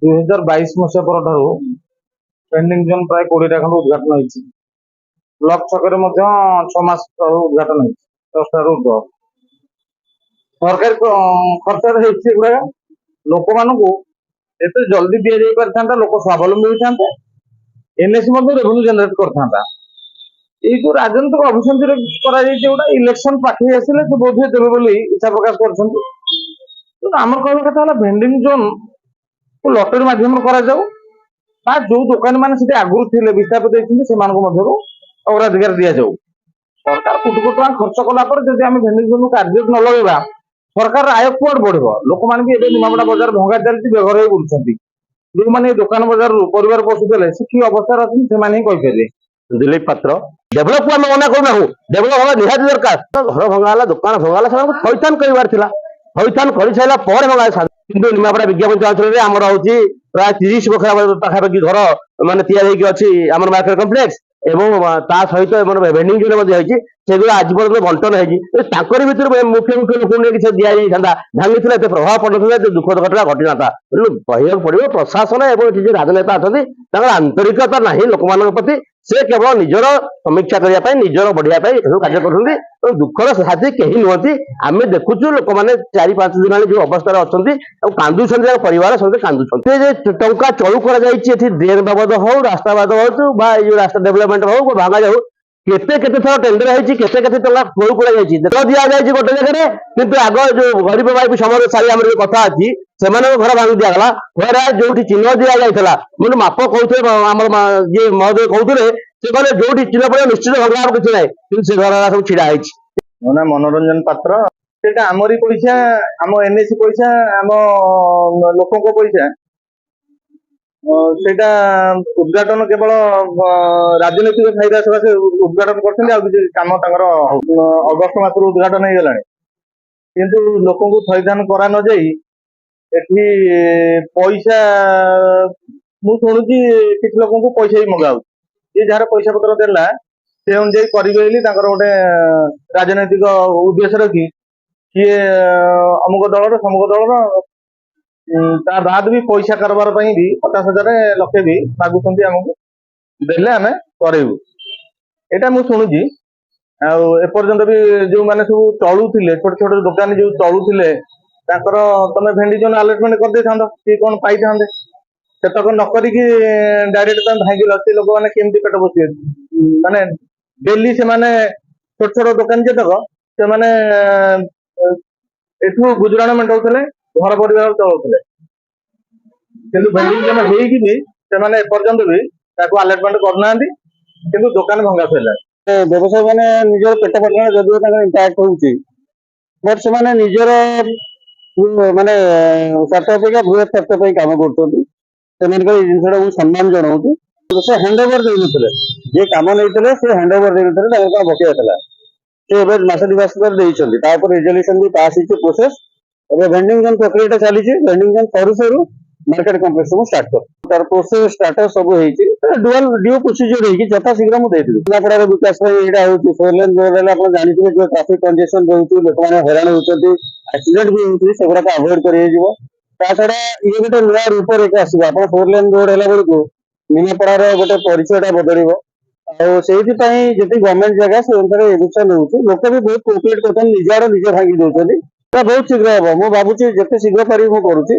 2022 मसीहा परठारु pending zone प्राय 20टा खंड उद्घाटन होइछि। ब्लॉक छकरे मध्य 6 मास तळु उद्घाटन होइछि। 10टा रोड सरकार खर्च होइछि गुडा लोक मानकु एते जल्दी दिया जाई परथांता, लोक स्वावलंबी होइथांते, एनएससी मध्य रेवेन्यू जनरेट करथांता। এই যে রাজনৈতিক অভিসন্ধি করা যাইছে ওটা ইলেকশন পাখি আসলে সে বোধ দেবে বলে ইচ্ছা প্রকাশ করছেন। আমার କହିବା କଥା ହେଲା ভেন্ডিং জোন লটারি মাধ্যমে করা যাও বা যে দোকানী মানে সেটা আগুর ଥିଲେ বিস্তাপিত ହେଇଛନ୍ତି ସେମାନଙ୍କ ମଧ୍ୟରୁ ଅଗ୍ରାଧିକାର ଦିଆଯାଉ। ସରକାର କୋଟି କୋଟି ଟଙ୍କା ଖର୍ଚ୍ଚ କଲା ପରେ ଯଦି ଆମେ ଭେଣ୍ଡିଂ ଜୋନ୍ କାର୍ଯ୍ୟ ନ ଲଗେଇବା ସରକାର ଆୟ କୁଆଡେ ବଢିବ? ଲୋକମାନେ ବି ଏବେ ନିମାପଡ଼ା ବଜାର ଭଙ୍ଗା ଚାଲିଛି, ବେଘର ହେଇ ବୁଲୁଛନ୍ତି। ଯୋଉମାନେ ଦୋକାନ ବଜାରରୁ ପରିବାର ପୋଷୁଥିଲେ ସେ କି ଅବସ୍ଥାରେ ଅଛନ୍ତି ସେମାନେ ହିଁ କହିପାରିବେ। दिलीप पात्र डेभलप को मना करूँ डेभलप हवा निहाती दरकार। घर भंगाला दुकान भंगाला से थैथान कर थैथान कर सारा पर भंगा किंतु निमापड़ा विज्ञापन अंचल आम हूँ प्राय 30 बखरा पाखापाखि घर मानने तैयारी आम मार्केट कम्प्लेक्स एवं ता सहित भेंडिंग जोन सेगुला आज पर्यटन बंटन होकर मुख्य मुख्य लोक दि जाता भांगी प्रभाव पड़ता दुखद घटना घटी ना कहवाक पड़ो प्रशासन एवं राजनेता अच्छा आंतरिकता ना लोक प्रति से केवल निजर समीक्षा करने निजर बढ़िया कार्य कर दुखर साथी कहीं नुहति आम देखुचु लोक मैंने 4-5 दिन जो अवस्था अच्छा कांदुंट परिवार समझे कांदुंट टंका चलू कर ड्रेन बाबद हो रास्ता बाबद हो रास्ता डेभलपमेंट हो भांगा जाऊ केते थर टेंडर होती केते टंका चलू कर दि जाए गोटे जगह किंतु आग जो गरीब भाई समय सारी आम कथा अच्छी से घर भांगी दिगला घर जो चिन्ह दि जाता मुझे माप कहते जी महोदय कहते से कहले जो चिन्ह पड़े निश्चित भंगा किसी ना कि से घर सब छिड़ा ना मनोरंजन पात्र से आमरी पैसा आम एनएससी पैसा आम लोक पैसा सेटा उद्घाटन केवल राजनीतिक फायदा सकाशे उद्घाटन करते काम अगस्त मास उद्घाटन हो गला किंतु लोक थैथान करा न जाई एठी पैसा मु शुणुची किसी लोक पैसा भी मंगाऊ ये जार पैसा पत्र देला से अनुଯାयी करेंगे गोटे राजनैतिक उद्देश्य रखी किए अमुक दल समुक दल ता बाद भी पैसा कारोबार भी 50,000 लक्षे भी मागुंट आमको देले आम करेबू एटा मु शुणुची एपर्यंत भी जो मैंने सब चलुले छोट छोट दुकानी जो चलुले तमें भेंडी जोन आलटमेंट कर दे था कि कौन पाई था सेतक नक डायरेक्ट तुम भांगी से लोक मैंने केमती पेट बस माने डेली से माने छोट छोट दुकान जेतक से माने एठू गुजराण मेटाउले घर परिवार चलाउले किंतु भेंडिंग जोन होगी भी से एपर्यंत भी आलटमेंट करना किंतु दुकान भंगा सैला व्यवसाय मैंने निजर पेट पटना जदिव इंटैक्ट होउची बट से निजर माने स्वार्थ अपेक्षा बृहत स्वार्थ काम कर जिनसा सम्मान जनाऊँ से हैंडओवर देते जे कम नहीं से हैंडओवर देते बकिया था से मस 2 मास रिजोल्यूशन भी पास हो प्रोसेस ए भेंडिंग जोन प्रक्रिया चली भेंडिंग जोन सरू सरू मार्केट कम्प्लेक्स स्टार्ट कर तार प्रोसेस स्टार्टर सब डुअल ड्यू प्रोसीजर होगी जथा शीघ्र मुझे निमापड़ा विकास यहाँ हूँ 4 लेन रोड आप जानते जो ट्राफिक कंजेशन रोचे लोक मैंने हैरान होती एक्सीडेंट भी होती से गुड़ाक अवॉइड कर छड़ा ये गोटे नुआ रूप रेखा आसो आप 4 लेन रोड है बेलू निमापड़ार गोटे परिचयटा बदल से गवर्नमेंट जगह से अनुसार एडुकेशन होती लोक भी बहुत कोऑपरेट करते निज आड़ निजे भांगी दौरान बहुत शीघ्र हम मुझे भावुँ जिते शीघ्र पारि करुँची